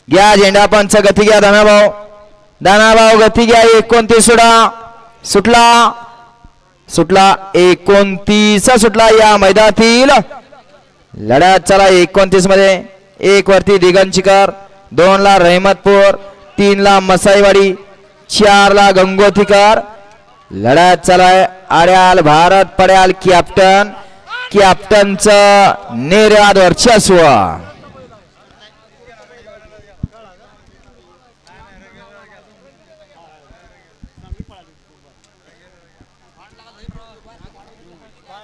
घ्या झेंडा पंच गती घ्या दानाभाऊ दानाभाऊ गती घ्या 29 सुटला सुटला 29 सुटला या मैदानातील लढ्यात चला 29 मध्ये 1 वरती दिगंचिकर 2 ला रहमतपूर 3 ला मसाईवाडी 4 ला गंगोतीकर लढ्यात चला आड्याल भारत पड्याल कॅप्टनचं निर्याद वर्चस्व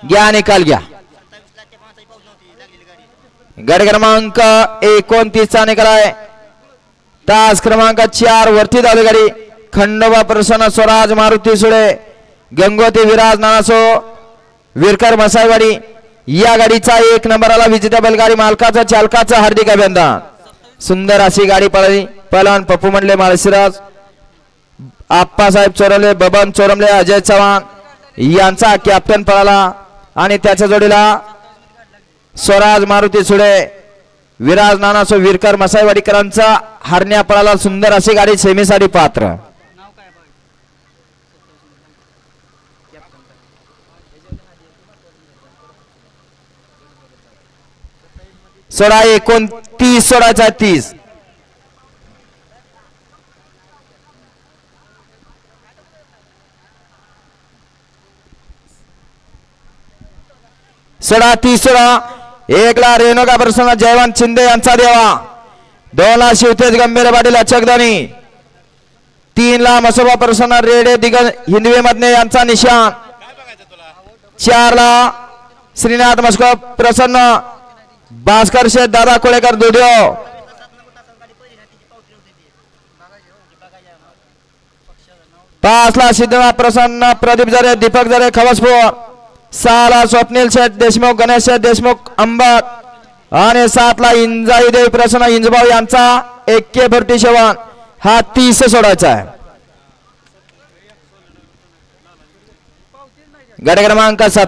घ्या निकाल घ्या गट क्रमांक 29 चा निकाल आहे तास क्रमांक 4 वरती धावली गाडी खंडोबा प्रसन्न स्वराज मारुती सुळे गंगोती विराज नानासो विरकर मसाईवाडी या गाडीचा 1 नंबरला विजेता बैलगाडी मालकाचा चालकाचा हार्दिक अभिनंदन सुंदर अशी गाडी पळाली पहलवान पप्पू मंडले माळशिराज आप्पासाहेब चोरमले बबन चोरमले अजय चव्हाण यांचा कॅप्टन पळाला आणि त्याच्या जोडीला स्वराज मारुती सुळे विराज नानासो विरकर मसाईवाडीकरांचा हरण्या पळाला सुंदर अशी गाडी सेमीसाठी पात्र 29 16 30 1 ला रेणुका प्रसन्न जयवंत शिंदे यांचा देवा 2 ला शिवतेज गंभीर पाटील अचकदानी 3 ला मसोबा प्रसन्न रेडे दिगंज हिंदवी मधने यांचा निशाण 4 ला श्रीनाथ मस्को प्रसन्न भास्कर शेठ दादा कोळेकर दुडिओ 5 ला सिद्धनाथ प्रसन्न प्रदीप जरे दीपक जरे खवसपूर 6 ला स्वप्नील शेठ देशमुख गणेश शेठ देशमुख अंबट आणि 7 ला इंजाई देवी प्रसन्न इंजभाऊ यांचा 41 हा 30 सोडायचा आहे गट क्रमांक